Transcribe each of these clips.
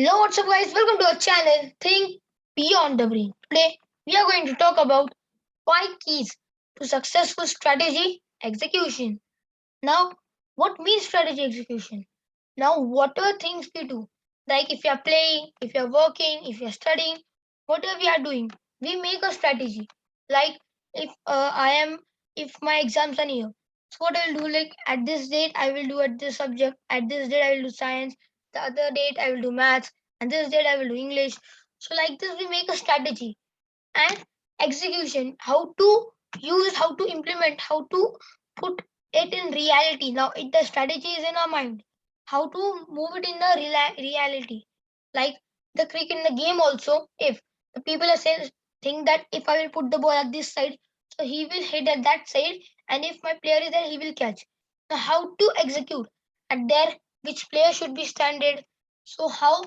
Hello, what's up, guys? Welcome to our channel, Think Beyond the Brain. Today, we are going to talk about 5 keys to successful strategy execution. Now, what means strategy execution? Now, whatever things we do, like if you are playing, if you are working, if you are studying, whatever we are doing, we make a strategy. Like if my exams are near, so what I will do, like at this date, I will do at this subject, at this date, I will do science, the other date, I will do maths, and this date, I will do English. So, like this, we make a strategy and execution, how to use, how to implement, how to put it in reality. Now the strategy is in our mind, how to move it in the reality. Like the cricket in the game also, if the people are saying, think that if I will put the ball at this side, so he will hit at that side, and if my player is there, he will catch. Now how to execute at there, which player should be standard, so how,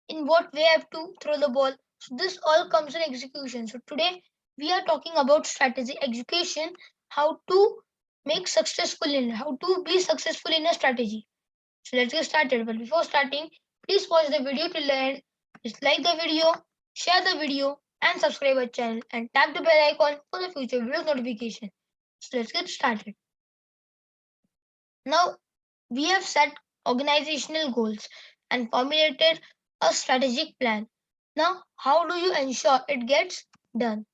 in what way I have to throw the ball. So this all comes in execution. So today we are talking about strategy execution, how to make successful in, how to be successful in a strategy. So let's get started. But before starting, please watch the video till the end. Just like the video, share the video, and subscribe our channel and tap the bell icon for the future videos notification. So let's get started. Now we have set organizational goals and formulated a strategic plan. Now, how do you ensure it gets done?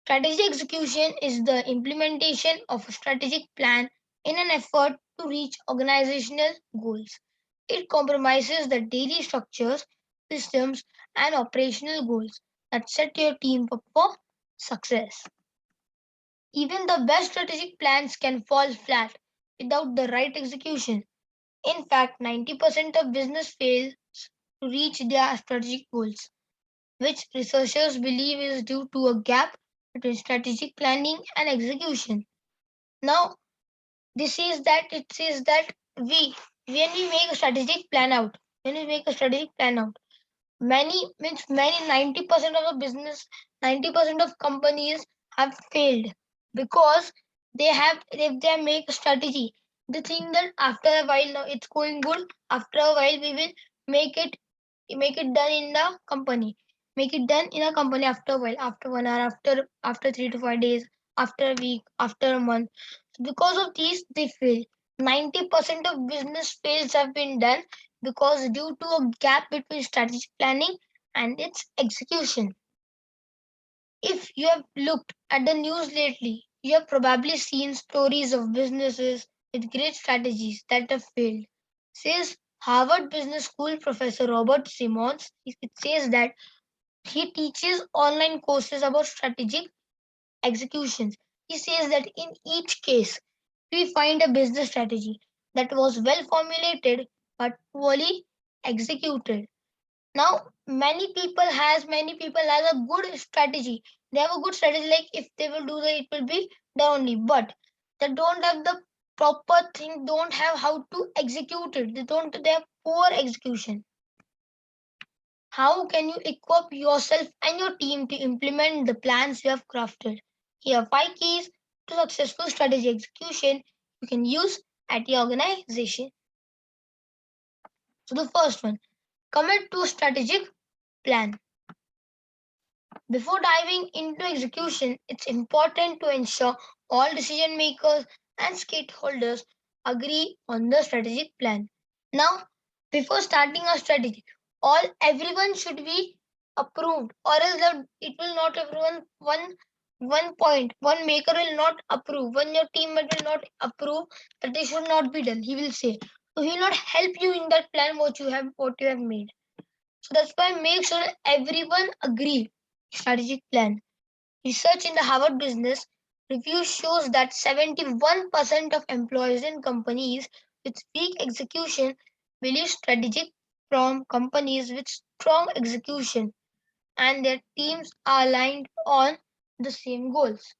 Strategy execution is the implementation of a strategic plan in an effort to reach organizational goals. It compromises the daily structures, systems, and operational goals that set your team up for success. Even the best strategic plans can fall flat without the right execution. In fact, 90% of business fails to reach their strategic goals, which researchers believe is due to a gap between strategic planning and execution. Now, this is that it says that we when we make a strategic plan out, when we make a strategic plan out, many 90% of the business, 90% of companies have failed because if they make a strategy, they think that after a while, now it's going good, after a while we will make it make it done in the company, make it done in a company after a while, after 1 hour, after 3 to 5 days, after a week, after a month. Because of these, they fail. 90% of business fails have been done because due to a gap between strategic planning and its execution. If you have looked at the news lately, you have probably seen stories of businesses with great strategies that have failed. Says Harvard Business School professor Robert Simons, it says that he teaches online courses about strategic executions. He says that in each case, we find a business strategy that was well formulated but poorly executed. Now, many people has a good strategy. They have a good strategy, like if they will do that, it will be done only. But they don't have the proper thing, don't have how to execute it. They have poor execution. How can you equip yourself and your team to implement the plans you have crafted? Here are 5 keys to successful strategy execution you can use at your organization. So the first one, commit to a strategic plan. Before diving into execution, it's important to ensure all decision makers and stakeholders agree on the strategic plan. Now, before starting a strategy, all everyone should be approved, or else it will not everyone one point one maker will not approve, when your teammate will not approve that they should not be done, he will say, so he will not help you in that plan what you have made. So that's why make sure everyone agree. Strategic plan. Research in the Harvard Business Review shows that 71% of employees in companies with weak execution believe strategic from companies with strong execution, and their teams are aligned on the same goals.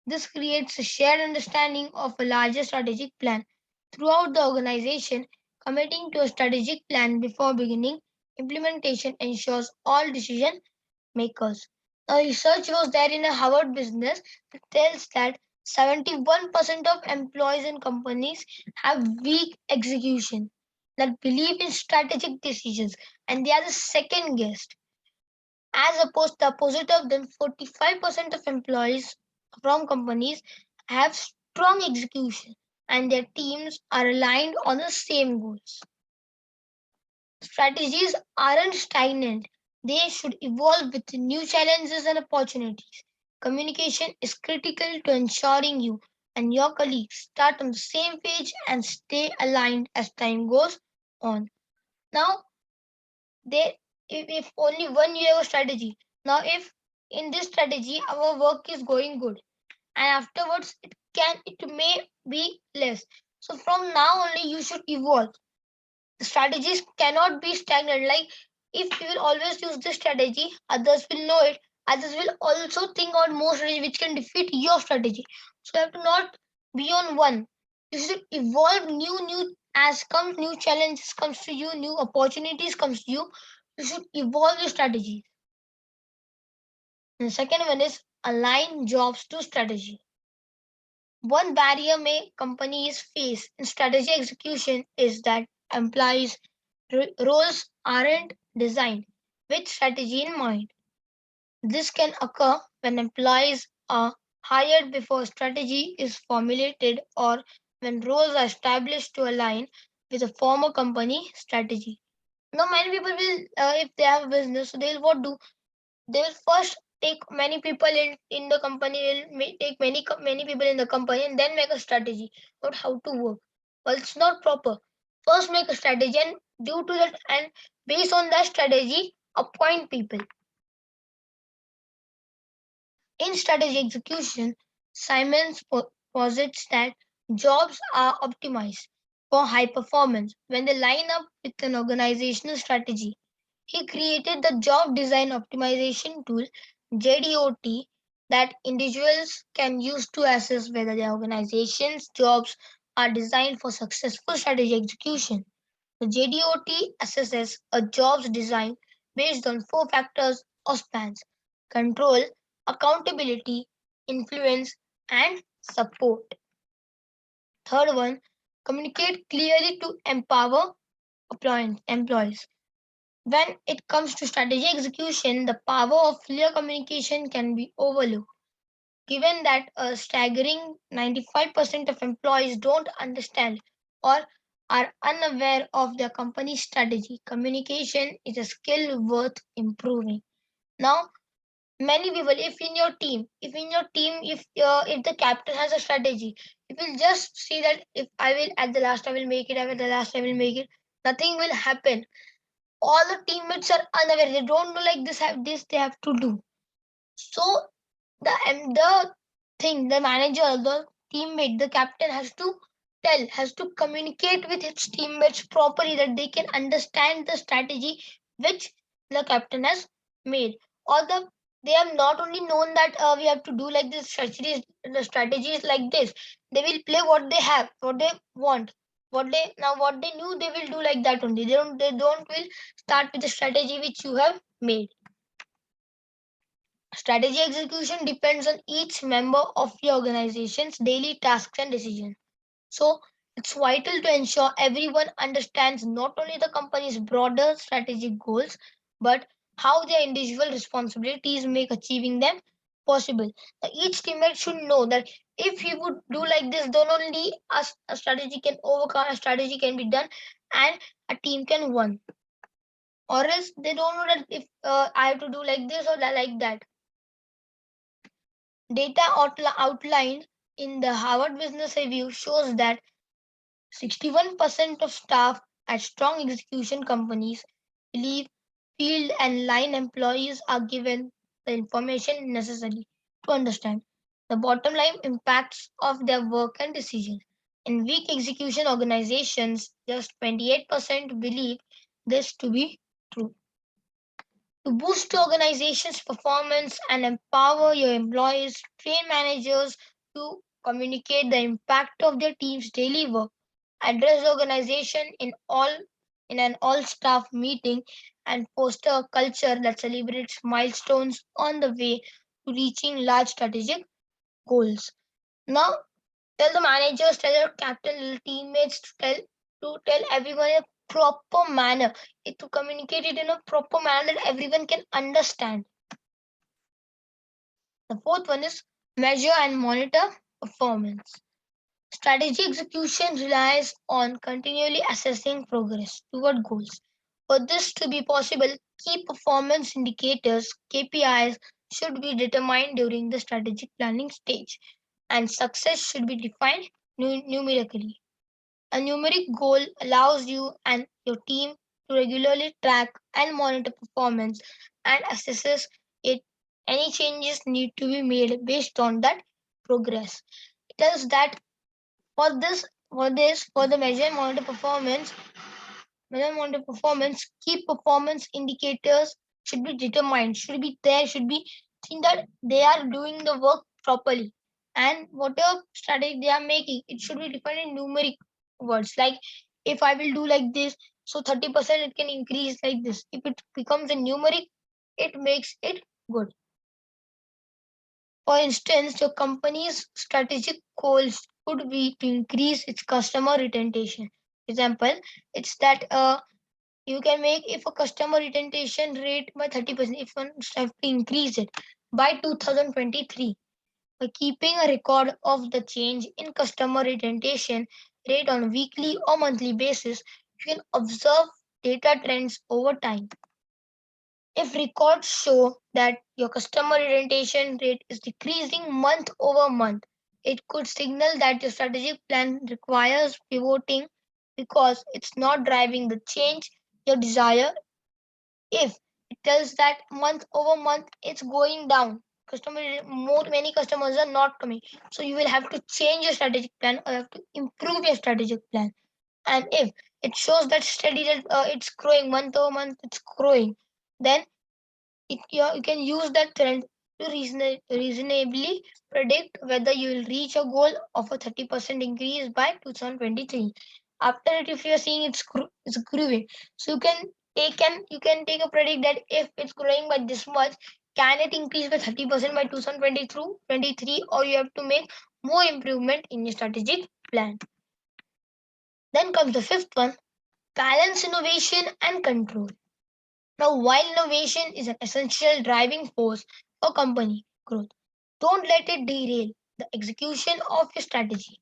This creates a shared understanding of a larger strategic plan throughout the organization. Committing to a strategic plan before beginning implementation ensures all decision makers. Now, research was there in a Harvard Business that tells that 71% of employees in companies have weak execution. that believe in strategic decisions, and they are the second guest. As opposed the opposite of them, 45% of employees from companies have strong execution and their teams are aligned on the same goals. Strategies aren't stagnant, they should evolve with new challenges and opportunities. Communication is critical to ensuring you and your colleagues start on the same page and stay aligned as time goes on. Now, there if only one year of strategy. Now, if in this strategy our work is going good, and afterwards it may be less. So from now only you should evolve. The strategies cannot be stagnant. Like if you will always use this strategy, others will know it. Others will also think on more strategy which can defeat your strategy. So you have to not be on one. You should evolve new as comes new challenges comes to you, new opportunities comes to you. You should evolve your strategy. And the second one is align jobs to strategy. One barrier may companies face in strategy execution is that employees roles aren't designed with strategy in mind. This can occur when employees are hired before strategy is formulated or when roles are established to align with a former company strategy. Now, many people will, if they have a business, so they'll what do? They will first take many people in the company, will take many people in the company and then make a strategy about how to work. Well, it's not proper. First make a strategy and due to that and based on that strategy, appoint people. In strategy execution, Simons posits that jobs are optimized for high performance when they line up with an organizational strategy. He created the job design optimization tool JDOT that individuals can use to assess whether their organization's jobs are designed for successful strategy execution. The JDOT assesses a job's design based on four factors or spans: control, accountability, influence, and support. Third one, communicate clearly to empower employees. When it comes to strategy execution, the power of clear communication can be overlooked. Given that a staggering 95% of employees don't understand or are unaware of their company's strategy, communication is a skill worth improving. Now, many people, if the captain has a strategy, if will just see that if I will at the last I will make it, at the last I will make it, nothing will happen. All the teammates are unaware. They don't know like this they have to do. So the thing, the manager, the teammate, the captain has to communicate with his teammates properly that they can understand the strategy which the captain has made. Or they have not only known that we have to do like this strategy, the strategy is like this. They will play what they have, what they want, what they knew they will do like that only. They don't will start with the strategy which you have made. Strategy execution depends on each member of your organization's daily tasks and decisions. So, it's vital to ensure everyone understands not only the company's broader strategic goals, but how their individual responsibilities make achieving them possible. Now, each teammate should know that if he would do like this, then only a strategy can overcome, a strategy can be done, and a team can win. Or else they don't know that if I have to do like this or like that. Data outlined in the Harvard Business Review shows that 61% of staff at strong execution companies believe field and line employees are given the information necessary to understand the bottom line impacts of their work and decisions. In weak execution organizations, just 28% believe this to be true. To boost the organization's performance and empower your employees, train managers to communicate the impact of their team's daily work, address the organization in an all staff meeting, and foster a culture that celebrates milestones on the way to reaching large strategic goals. Now tell the managers, tell your captain, teammates to tell everyone proper manner, to communicate it in a proper manner that everyone can understand. The fourth one is measure and monitor performance. Strategy execution relies on continually assessing progress toward goals. For this to be possible, key performance indicators (KPIs) should be determined during the strategic planning stage, and success should be defined numerically. A numeric goal allows you and your team to regularly track and monitor performance and assesses it. Any changes need to be made based on that progress. It tells that for the measure and monitor performance, key performance indicators should be determined, should be there, should be seen that they are doing the work properly. And whatever strategy they are making, it should be defined in numeric words. Like if I will do like this, so 30% it can increase like this. If it becomes a numeric, it makes it good. For instance, your company's strategic goals could be to increase its customer retention. Example, it's that you can make if a customer retention rate by 30%, if one have to increase it by 2023. By keeping a record of the change in customer retention rate on a weekly or monthly basis, you can observe data trends over time. If records show that your customer retention rate is decreasing month over month, it could signal that your strategic plan requires pivoting because it's not driving the change you desire. If it tells that month over month it's going down, many customers are not coming, so you will have to change your strategic plan or have to improve your strategic plan. And if it shows that steady that it's growing month over month, it's growing, then you can use that trend to reasonably predict whether you will reach a goal of a 30% increase by 2023. After it, if you are seeing it's growing, so you can take a predict that if it's growing by this much, can it increase by 30% by 2023, or you have to make more improvement in your strategic plan. Then comes the fifth one: balance innovation and control. Now, while innovation is an essential driving force for company growth, don't let it derail the execution of your strategy.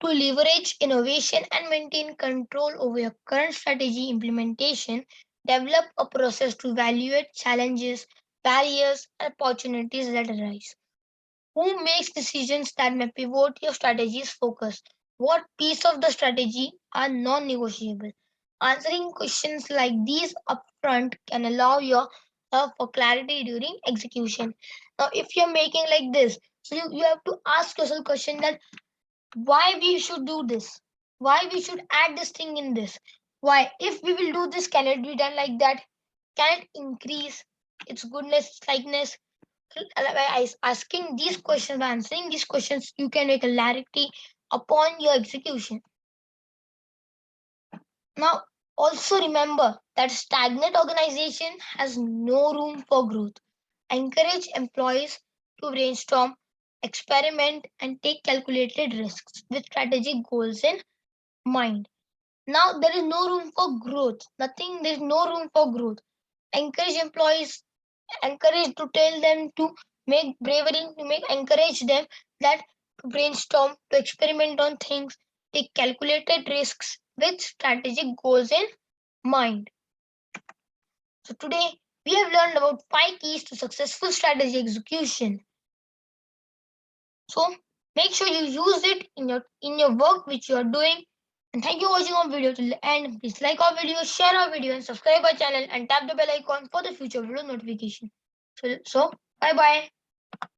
To leverage innovation and maintain control over your current strategy implementation, develop a process to evaluate challenges, barriers, and opportunities that arise. Who makes decisions that may pivot your strategy's focus? What piece of the strategy are non-negotiable? Answering questions like these upfront can allow you for clarity during execution. Now, if you're making like this, so you have to ask yourself question that why we should do this, why we should add this thing in this, why if we will do this, can it be done like that? Can it increase its goodness, its likeness? By asking these questions, by answering these questions, you can make a clarity upon your execution. Now, also remember that stagnant organization has no room for growth. Encourage employees to brainstorm, experiment, and take calculated risks with strategic goals in mind. Now, there is no room for growth. There is no room for growth. Encourage employees, encourage to tell them to make bravery, encourage them that to brainstorm, to experiment on things, take calculated risks with strategic goals in mind. So today we have learned about 5 keys to successful strategy execution. So make sure you use it in your work which you are doing. And thank you for watching our video till the end. Please like our video, share our video, and subscribe our channel and tap the bell icon for the future video notification. So bye bye.